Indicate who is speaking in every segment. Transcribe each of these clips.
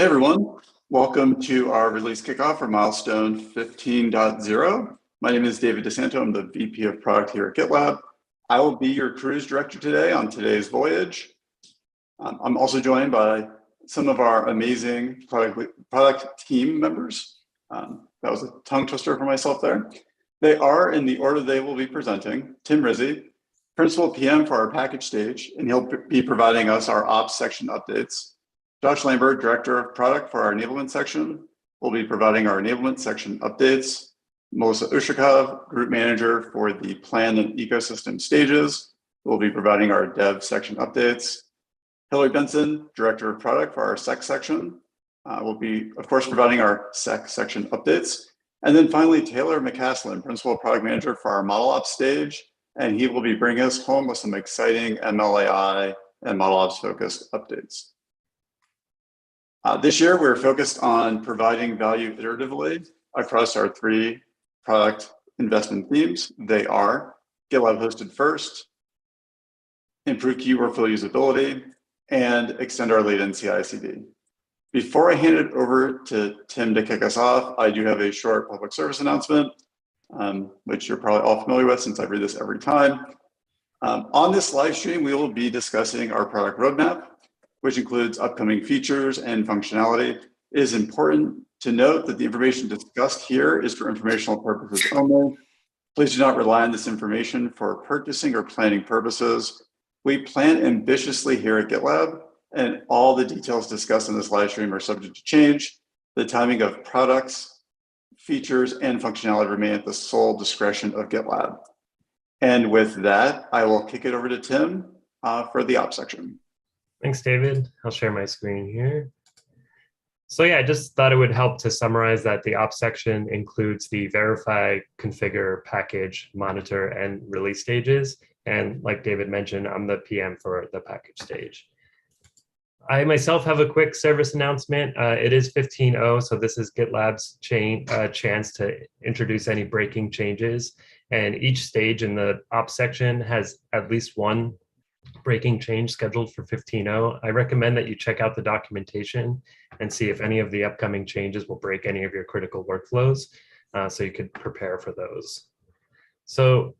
Speaker 1: Hey everyone, welcome to our release kickoff for milestone 15.0. My name is David DeSanto. I'm the VP of Product here at GitLab. I will be your cruise director today on today's voyage. I'm also joined by some of our amazing product team members. That was a tongue twister for myself there. They are, in the order they will be presenting, Tim Rizzi, Principal PM for our package stage, and he'll be providing us our ops section updates. Josh Lambert, Director of Product for our Enablement section, will be providing our Enablement section updates. Melissa Ushakov, Group Manager for the Plan and Ecosystem stages, will be providing our Dev section updates. Hillary Benson, Director of Product for our Sec section, will be, of course, providing our Sec section updates. And then finally, Taylor McCaslin, Principal Product Manager for our Model Ops stage, and he will be bringing us home with some exciting MLAI and Model Ops focused updates. This year, we're focused on providing value iteratively across our three product investment themes. They are GitLab hosted first, improve key workflow usability, and extend our lead in CI/CD. Before I hand it over to Tim to kick us off, I do have a short public service announcement, which you're probably all familiar with since I read this every time. On this live stream, we will be discussing our product roadmap, which includes upcoming features and functionality. It is important to note that the information discussed here is for informational purposes only. Please do not rely on this information for purchasing or planning purposes. We plan ambitiously here at GitLab, and all the details discussed in this live stream are subject to change. The timing of products, features, and functionality remain at the sole discretion of GitLab. And with that, I will kick it over to Tim for the ops section.
Speaker 2: Thanks, David. I'll share my screen here. So yeah, I just thought it would help to summarize that the ops section includes the verify, configure, package, monitor, and release stages. And like David mentioned, I'm the PM for the package stage. I myself have a quick service announcement. It is 15.0, so this is GitLab's chance to introduce any breaking changes. And each stage in the ops section has at least one breaking change scheduled for 15.0. I recommend that you check out the documentation and see if any of the upcoming changes will break any of your critical workflows, so you could prepare for those. So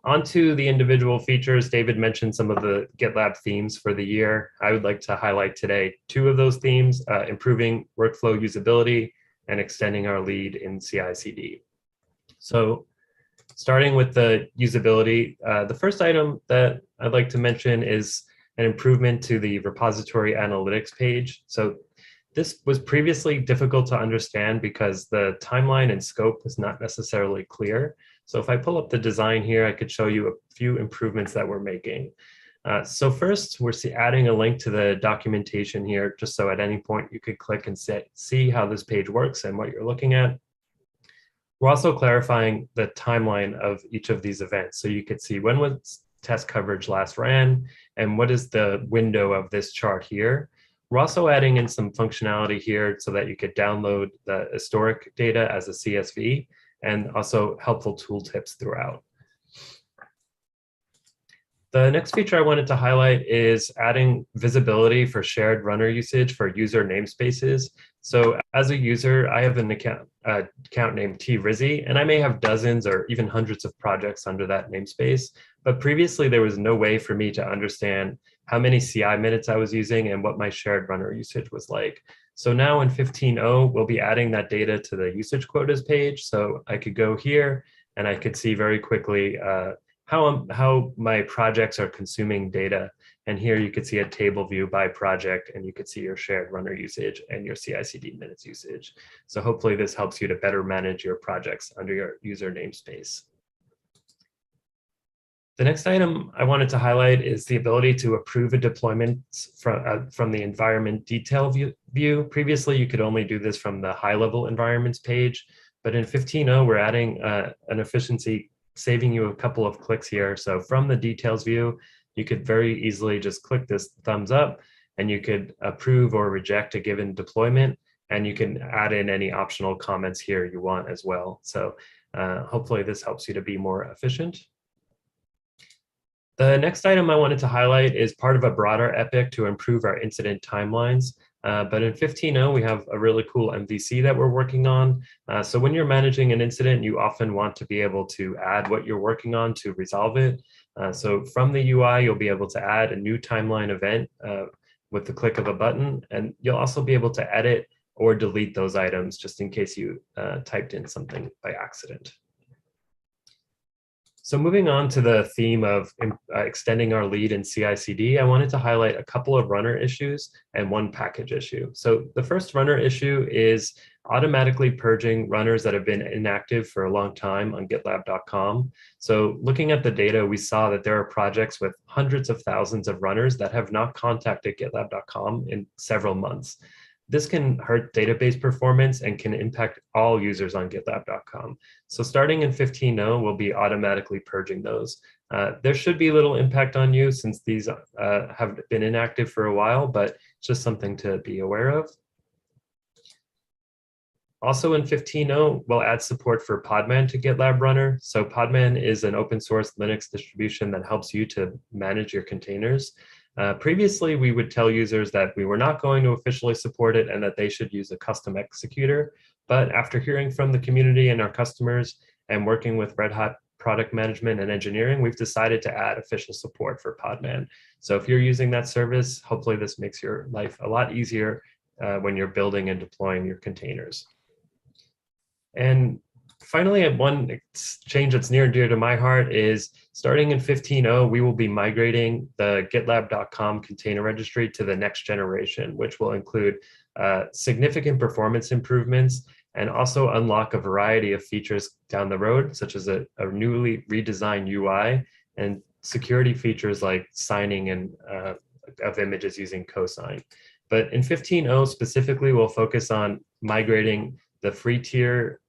Speaker 2: onto the individual features. David mentioned some of the GitLab themes for the year. I would like to highlight today two of those themes, improving workflow usability and extending our lead in CI/CD. So starting with the usability, the first item that I'd like to mention is an improvement to the repository analytics page. So this was previously difficult to understand because the timeline and scope was not necessarily clear. So if I pull up the design here, I could show you a few improvements that we're making. So first, we're adding a link to the documentation here, just so at any point you could click and see how this page works and what you're looking at. We're also clarifying the timeline of each of these events. So you could see when was test coverage last ran and what is the window of this chart here. We're also adding in some functionality here so that you could download the historic data as a CSV and also helpful tooltips throughout. The next feature I wanted to highlight is adding visibility for shared runner usage for user namespaces. So as a user, I have an account named T Rizzi, and I may have dozens or even hundreds of projects under that namespace. But previously, there was no way for me to understand how many CI minutes I was using and what my shared runner usage was like. So now in 15.0, we'll be adding that data to the usage quotas page. So I could go here and I could see very quickly how my projects are consuming data. And here you could see a table view by project, and you could see your shared runner usage and your CI/CD minutes usage. So hopefully this helps you to better manage your projects under your user namespace. The next item I wanted to highlight is the ability to approve a deployment from the environment detail view. Previously, you could only do this from the high-level environments page, but in 15.0, we're adding an efficiency, saving you a couple of clicks here. So from the details view, you could very easily just click this thumbs up, and you could approve or reject a given deployment, and you can add in any optional comments here you want as well. So hopefully this helps you to be more efficient. The next item I wanted to highlight is part of a broader epic to improve our incident timelines. But in 15.0, we have a really cool MVC that we're working on. So when you're managing an incident, you often want to be able to add what you're working on to resolve it. So from the UI, you'll be able to add a new timeline event with the click of a button, and you'll also be able to edit or delete those items just in case you typed in something by accident. So moving on to the theme of extending our lead in CI/CD, I wanted to highlight a couple of runner issues and one package issue. So the first runner issue is automatically purging runners that have been inactive for a long time on GitLab.com. So looking at the data, we saw that there are projects with hundreds of thousands of runners that have not contacted GitLab.com in several months. This can hurt database performance and can impact all users on GitLab.com. So starting in 15.0, we'll be automatically purging those. There should be little impact on you since these have been inactive for a while, but it's just something to be aware of. Also in 15.0, we'll add support for Podman to GitLab Runner. So Podman is an open source Linux distribution that helps you to manage your containers. Previously, we would tell users that we were not going to officially support it and that they should use a custom executor. But after hearing from the community and our customers and working with Red Hat product management and engineering, we've decided to add official support for Podman. So if you're using that service, hopefully this makes your life a lot easier when you're building and deploying your containers. And finally, one change that's near and dear to my heart is starting in 15.0, we will be migrating the GitLab.com container registry to the next generation, which will include significant performance improvements and also unlock a variety of features down the road, such as a newly redesigned UI and security features like signing and of images using cosign. But in 15.0 specifically, we'll focus on migrating the free tier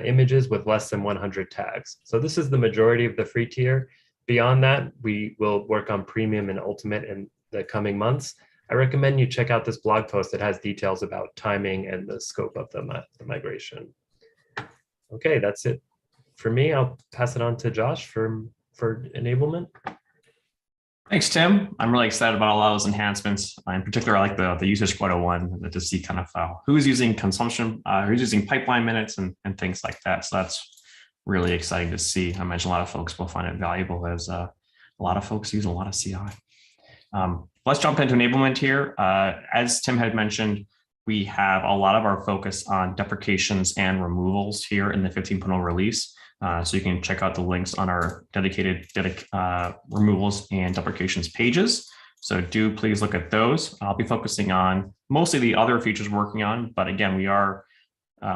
Speaker 2: images with less than 100 tags. So this is the majority of the free tier. Beyond that, we will work on premium and ultimate in the coming months. I recommend you check out this blog post that has details about timing and the scope of the migration. Okay, that's it for me. I'll pass it on to Josh for enablement.
Speaker 3: Thanks, Tim. I'm really excited about a lot of those enhancements. In particular, I like the usage quota one to see kind of who's using consumption, who's using pipeline minutes and things like that. So that's really exciting to see. I imagine a lot of folks will find it valuable as a lot of folks use a lot of CI. Let's jump into enablement here. As Tim had mentioned, we have a lot of our focus on deprecations and removals here in the 15.0 release. So you can check out the links on our dedicated removals and deprecations pages. So do please look at those. I'll be focusing on mostly the other features we're working on, but again, we are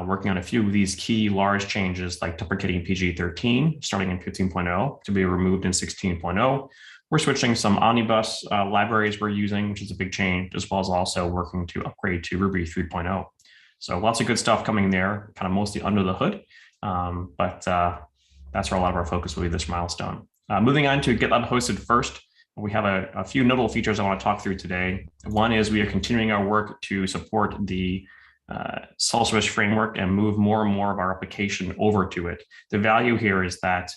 Speaker 3: working on a few of these key large changes like deprecating PG13 starting in 15.0 to be removed in 16.0. We're switching some omnibus libraries we're using, which is a big change, as well as also working to upgrade to Ruby 3.0. So lots of good stuff coming there, kind of mostly under the hood. But that's where a lot of our focus will be this milestone. Moving on to GitLab hosted first, we have a few notable features I want to talk through today. One is we are continuing our work to support the sole source framework and move more and more of our application over to it. The value here is that,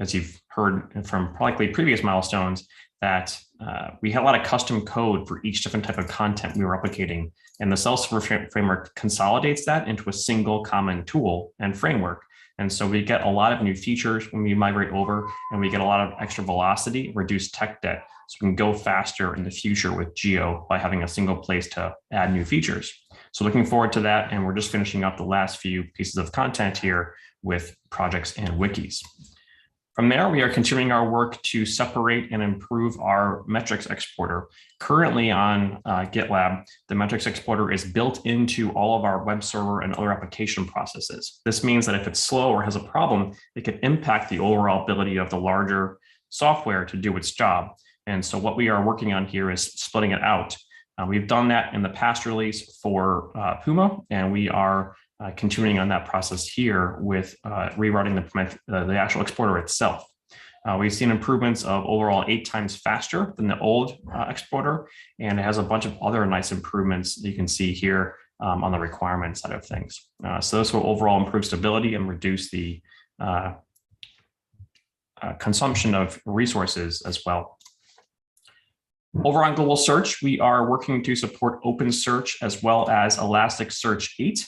Speaker 3: as you've heard from probably previous milestones, that we had a lot of custom code for each different type of content we were replicating. And the self-source framework consolidates that into a single common tool and framework. And so we get a lot of new features when we migrate over, and we get a lot of extra velocity, reduced tech debt. So we can go faster in the future with Geo by having a single place to add new features. So looking forward to that. And we're just finishing up the last few pieces of content here with projects and wikis. From there, we are continuing our work to separate and improve our metrics exporter. Currently on GitLab, the metrics exporter is built into all of our web server and other application processes. This means that if it's slow or has a problem, it could impact the overall ability of the larger software to do its job. And so what we are working on here is splitting it out. We've done that in the past release for Puma, and we are continuing on that process here with rewriting the actual exporter itself. We've seen improvements of overall 8 times faster than the old exporter, and it has a bunch of other nice improvements that you can see here on the requirement side of things. So this will overall improve stability and reduce the consumption of resources as well. Over on global search, we are working to support OpenSearch as well as Elasticsearch 8.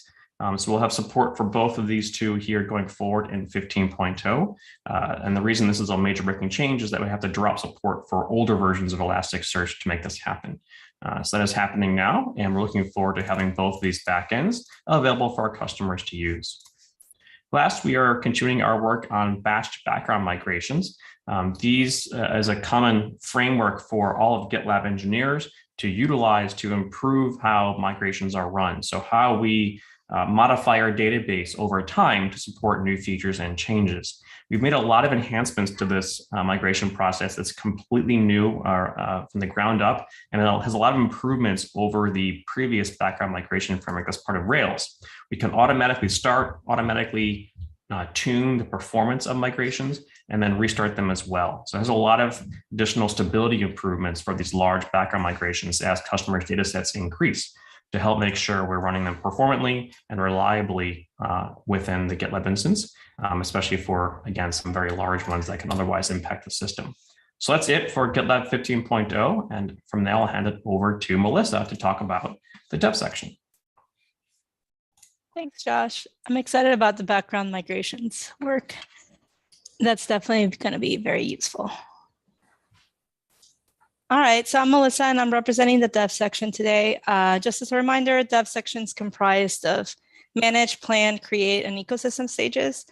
Speaker 3: So we'll have support for both of these two here going forward in 15.0. And the reason this is a major breaking change is that we have to drop support for older versions of Elasticsearch to make this happen. So that is happening now, and we're looking forward to having both of these backends available for our customers to use. Last, we are continuing our work on batched background migrations. These is a common framework for all of GitLab engineers to utilize to improve how migrations are run. So how we modify our database over time to support new features and changes. We've made a lot of enhancements to this migration process that's completely new from the ground up, and it has a lot of improvements over the previous background migration framework that's part of Rails. We can automatically start, automatically tune the performance of migrations, and then restart them as well. So it has a lot of additional stability improvements for these large background migrations as customers' data sets increase, to help make sure we're running them performantly and reliably within the GitLab instance, especially for, again, some very large ones that can otherwise impact the system. So that's it for GitLab 15.0. And from there, I'll hand it over to Melissa to talk about the dev section.
Speaker 4: Thanks, Josh. I'm excited about the background migrations work. That's definitely going to be very useful. All right, so I'm Melissa and I'm representing the dev section today. Just as a reminder, dev section is comprised of manage, plan, create, and ecosystem stages.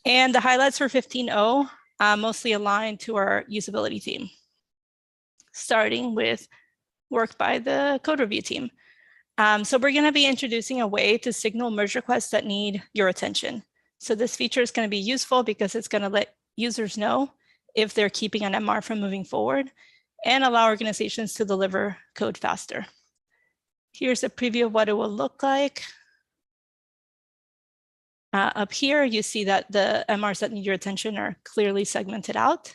Speaker 4: And the highlights for 15.0 mostly aligned to our usability theme, starting with work by the code review team. So we're going to be introducing a way to signal merge requests that need your attention. So this feature is going to be useful because it's going to let users know if they're keeping an MR from moving forward, and allow organizations to deliver code faster. Here's a preview of what it will look like. Up here, you see that the MRs that need your attention are clearly segmented out.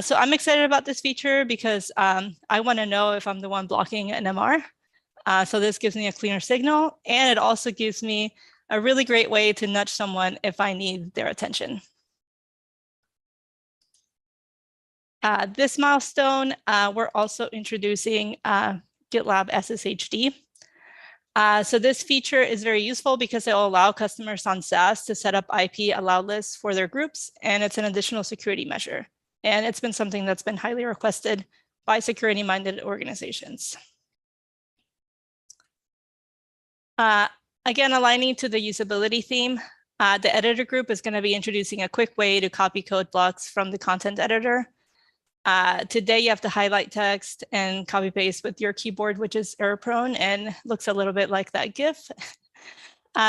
Speaker 4: So I'm excited about this feature because I want to know if I'm the one blocking an MR. So this gives me a cleaner signal, and it also gives me a really great way to nudge someone if I need their attention. This milestone, we're also introducing GitLab SSHD. So this feature is very useful because it will allow customers on SaaS to set up IP allowed lists for their groups, and it's an additional security measure. And it's been something that's been highly requested by security-minded organizations. Again, aligning to the usability theme, the editor group is going to be introducing a quick way to copy code blocks from the content editor. Today, you have to highlight text and copy paste with your keyboard, which is error prone and looks a little bit like that GIF.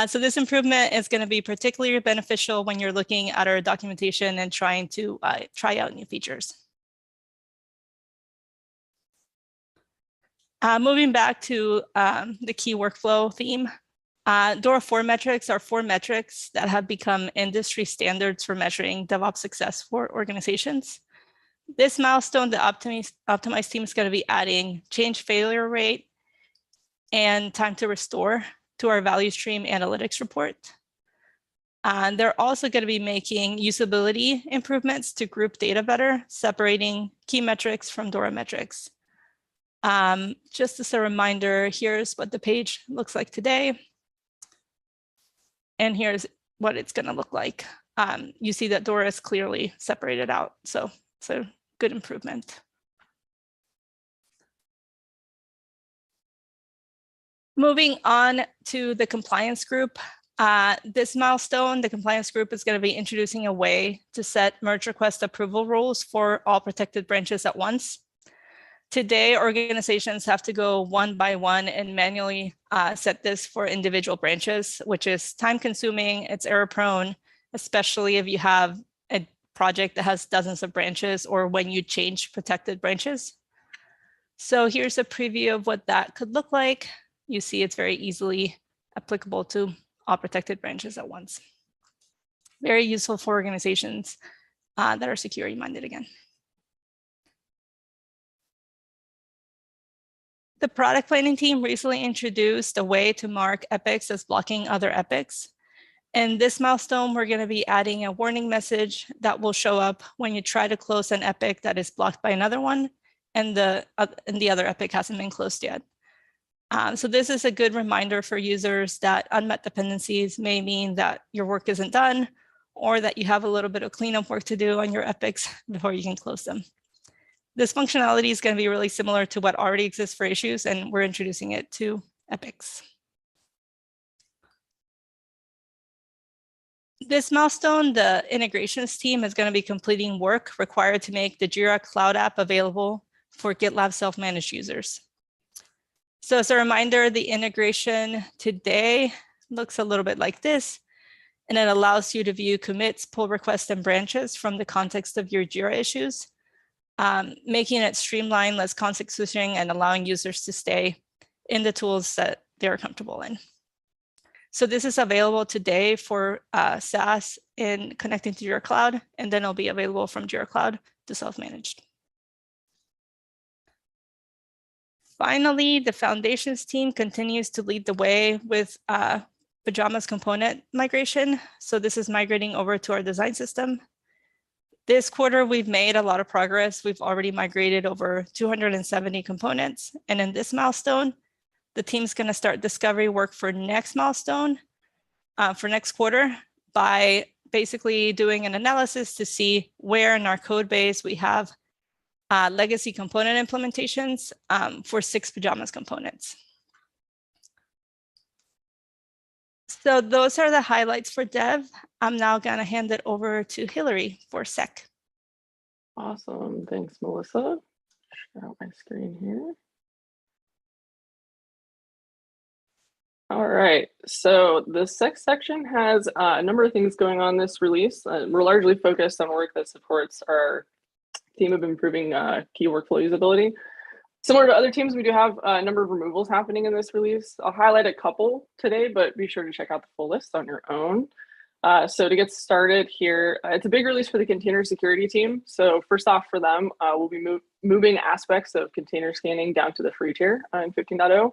Speaker 4: So this improvement is going to be particularly beneficial when you're looking at our documentation and trying to try out new features. Moving back to the key workflow theme, DORA 4 metrics are 4 metrics that have become industry standards for measuring DevOps success for organizations. This milestone, the optimized team is going to be adding change failure rate and time to restore to our value stream analytics report. And they're also going to be making usability improvements to group data better, separating key metrics from DORA metrics. Just as a reminder, here's what the page looks like today. And here's what it's going to look like. You see that DORA is clearly separated out. So good improvement. Moving on to the compliance group. This milestone, the compliance group is going to be introducing a way to set merge request approval rules for all protected branches at once. Today, organizations have to go one by one and manually set this for individual branches, which is time consuming, it's error prone, especially if you have a project that has dozens of branches or when you change protected branches. So here's a preview of what that could look like. You see it's very easily applicable to all protected branches at once. Very useful for organizations that are security minded again. The product planning team recently introduced a way to mark epics as blocking other epics. In this milestone, we're going to be adding a warning message that will show up when you try to close an epic that is blocked by another one. and the other epic hasn't been closed yet. So this is a good reminder for users that unmet dependencies may mean that your work isn't done, or that you have a little bit of cleanup work to do on your epics before you can close them. This functionality is going to be really similar to what already exists for issues, and we're introducing it to epics. This milestone, the integrations team is going to be completing work required to make the Jira Cloud app available for GitLab self-managed users. So as a reminder, the integration today looks a little bit like this, and it allows you to view commits, pull requests, and branches from the context of your Jira issues, making it streamlined, less context switching, and allowing users to stay in the tools that they're comfortable in. So this is available today for SaaS in connecting to Jira Cloud, and then it'll be available from Jira Cloud to self-managed. Finally, the foundations team continues to lead the way with Pajamas component migration. So this is migrating over to our design system. This quarter, we've made a lot of progress. We've already migrated over 270 components. And in this milestone, the team's going to start discovery work for next milestone, for next quarter, by basically doing an analysis to see where in our code base we have legacy component implementations for 6 Pajamas components. So those are the highlights for dev. I'm now going to hand it over to Hillary for sec.
Speaker 5: Awesome. Thanks, Melissa. Share out my screen here. All right. So the sec section has a number of things going on this release. We're largely focused on work that supports our theme of improving key workflow usability. Similar to other teams, we do have a number of removals happening in this release. I'll highlight a couple today, but be sure to check out the full list on your own. So to get started here, it's a big release for the container security team. So first off for them, we'll be moving aspects of container scanning down to the free tier in 15.0.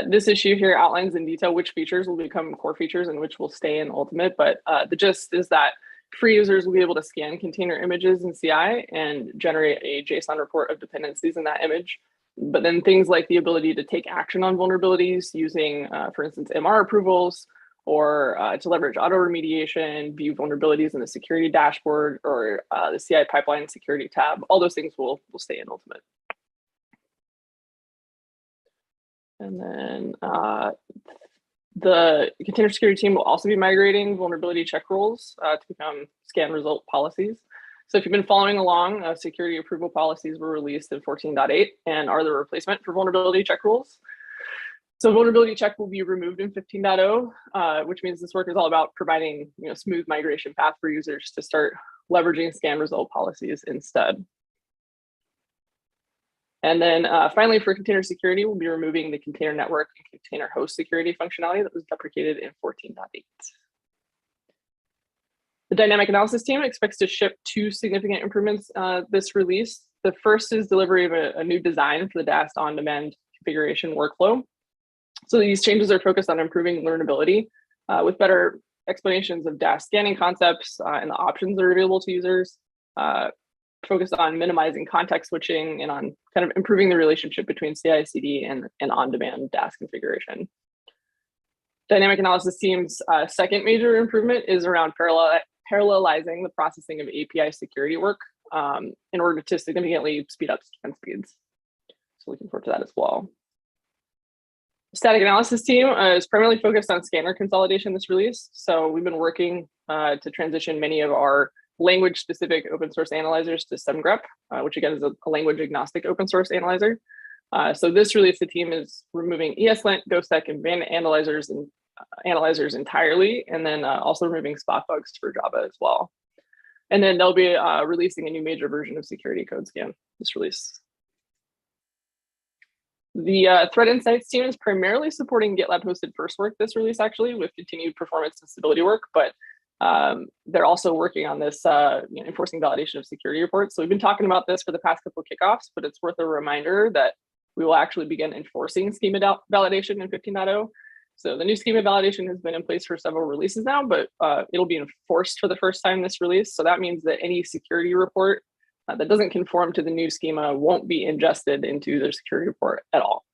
Speaker 5: This issue here outlines in detail which features will become core features and which will stay in Ultimate. But the gist is that free users will be able to scan container images in CI and generate a JSON report of dependencies in that image. But then things like the ability to take action on vulnerabilities using, for instance, MR approvals, or to leverage auto remediation, view vulnerabilities in the security dashboard, or the CI pipeline security tab, all those things will stay in Ultimate. And then the container security team will also be migrating vulnerability check rules to become scan result policies. So if you've been following along, security approval policies were released in 14.8 and are the replacement for vulnerability check rules. So vulnerability check will be removed in 15.0, which means this work is all about providing smooth migration path for users to start leveraging scan result policies instead. And then finally, for container security, we'll be removing the container network and container host security functionality that was deprecated in 14.8. The dynamic analysis team expects to ship 2 significant improvements this release. The first is delivery of a new design for the DAST on-demand configuration workflow. So these changes are focused on improving learnability with better explanations of DAST scanning concepts and the options that are available to users, focused on minimizing context switching and on kind of improving the relationship between CI/CD and on-demand DAST configuration. Dynamic analysis team's second major improvement is around parallelizing the processing of API security work in order to significantly speed up scan speeds. So looking forward to that as well. Static analysis team is primarily focused on scanner consolidation this release. So we've been working to transition many of our language-specific open source analyzers to SemGrep, which again is a language-agnostic open source analyzer. So this release, the team is removing ESLint, GhostSec, and Bandit analyzers entirely, and then also removing spot bugs for Java as well. And then they'll be releasing a new major version of security code scan this release. The Threat Insights team is primarily supporting GitLab hosted first work this release, actually, with continued performance and stability work, but they're also working on this enforcing validation of security reports. So we've been talking about this for the past couple of kickoffs, but it's worth a reminder that we will actually begin enforcing schema validation in 15.0. So the new schema validation has been in place for several releases now, but it'll be enforced for the first time this release. So that means that any security report that doesn't conform to the new schema won't be ingested into their security report at all.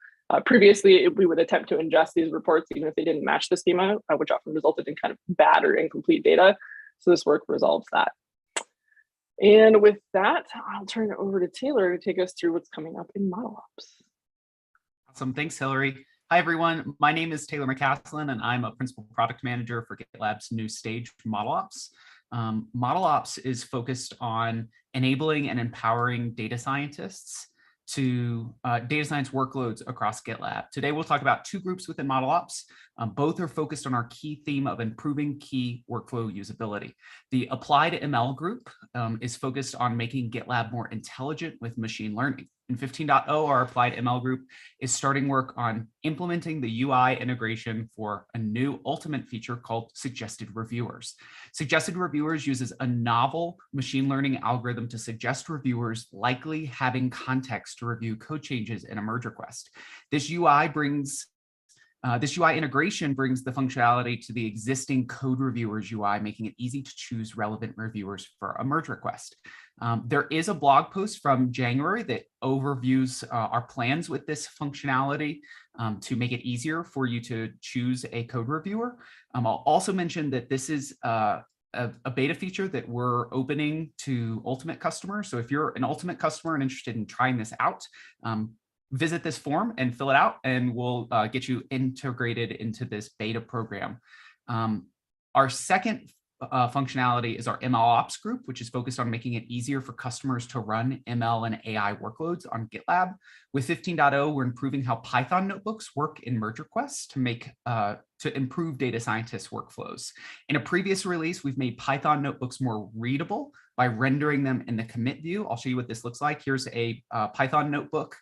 Speaker 5: Previously, we would attempt to ingest these reports even if they didn't match the schema, which often resulted in kind of bad or incomplete data. So this work resolves that. And with that, I'll turn it over to Taylor to take us through what's coming up in ModelOps.
Speaker 6: Awesome, thanks, Hillary. Hi, everyone. My name is Taylor McCaslin, and I'm a Principal Product Manager for GitLab's new stage, ModelOps. ModelOps is focused on enabling and empowering data scientists to data science workloads across GitLab. Today, we'll talk about two groups within ModelOps. Both are focused on our key theme of improving key workflow usability. The Applied ML group is focused on making GitLab more intelligent with machine learning. In 15.0, our Applied ML group is starting work on implementing the UI integration for a new ultimate feature called Suggested Reviewers. Suggested Reviewers uses a novel machine learning algorithm to suggest reviewers likely having context to review code changes in a merge request. This UI integration brings the functionality to the existing code reviewers UI, making it easy to choose relevant reviewers for a merge request. There is a blog post from January that overviews our plans with this functionality to make it easier for you to choose a code reviewer. I'll also mention that this is a beta feature that we're opening to Ultimate customers. So if you're an Ultimate customer and interested in trying this out, visit this form and fill it out, and we'll get you integrated into this beta program. Our second functionality is our MLOps group, which is focused on making it easier for customers to run ML and AI workloads on GitLab. With 15.0, we're improving how Python notebooks work in merge requests to improve data scientists' workflows. In a previous release, we've made Python notebooks more readable by rendering them in the commit view. I'll show you what this looks like. Here's a Python notebook,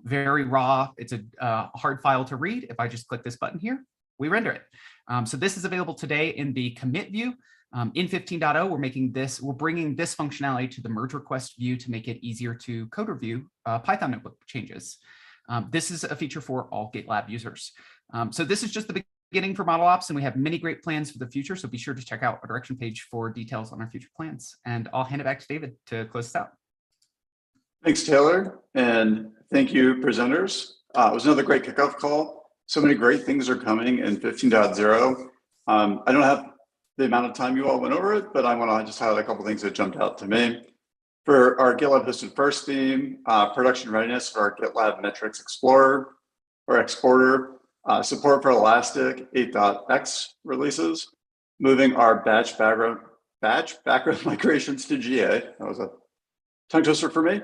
Speaker 6: very raw. It's a hard file to read. If I just click this button here, we render it. So this is available today in the commit view. In 15.0, we're bringing this functionality to the merge request view to make it easier to code review Python notebook changes. This is a feature for all GitLab users. So this is just the beginning for ModelOps, and we have many great plans for the future. So be sure to check out our direction page for details on our future plans. And I'll hand it back to David to close this out. Thanks, Taylor. And thank you, presenters. It was another great kickoff call. So many great things are coming in 15.0. I don't have the amount of time you all went over it, but I want to just highlight a couple of things that jumped out to me. For our GitLab hosted first theme, production readiness for our GitLab metrics explorer or exporter, support for Elastic 8.x releases, moving our batch background migrations to GA. That was a tongue twister for me.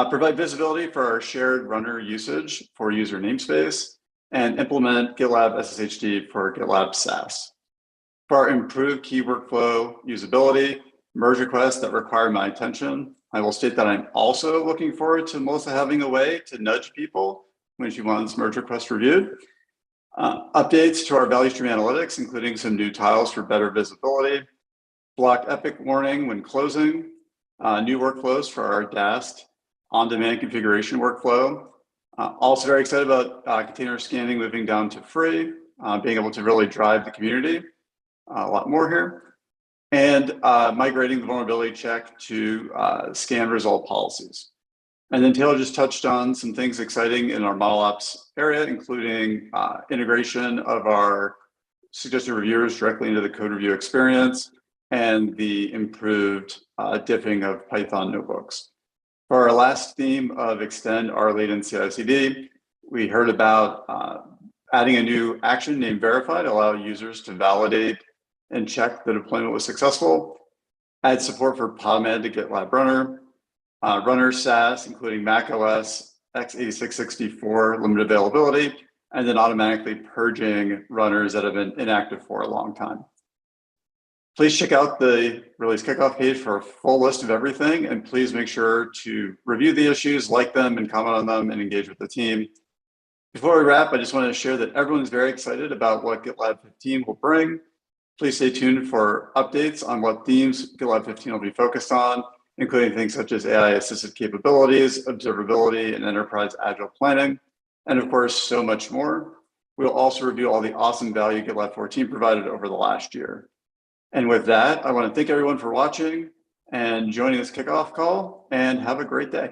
Speaker 6: Provide visibility for our shared runner usage for user namespace, and implement GitLab SSHD for GitLab SaaS. For our improved key workflow usability, merge requests that require my attention, I will state that I'm also looking forward to Melissa having a way to nudge people when she wants merge request reviewed. Updates to our value stream analytics, including some new tiles for better visibility, block epic warning when closing, new workflows for our DAST on-demand configuration workflow. Also very excited about container scanning moving down to free, being able to really drive the community a lot more here, and migrating the vulnerability check to scan result policies. And then Taylor just touched on some things exciting in our ModelOps area, including integration of our suggested reviewers directly into the code review experience and the improved diffing of Python notebooks. For our last theme of extend our latent CI/CD, we heard about adding a new action named verify to allow users to validate and check the deployment was successful, add support for PodMed to GitLab Runner, Runner SaaS, including macOS, x86-64 limited availability, and then automatically purging runners that have been inactive for a long time. Please check out the release kickoff page for a full list of everything, and please make sure to review the issues, like them, and comment on them, and engage with the team. Before we wrap, I just want to share that everyone is very excited about what GitLab 15 will bring. Please stay tuned for updates on what themes GitLab 15 will be focused on, including things such as AI-assisted capabilities, observability, and enterprise agile planning, and of course, so much more. We'll also review all the awesome value GitLab 14 provided over the last year. And with that, I want to thank everyone for watching.
Speaker 1: and joining this kickoff call, and have a great day.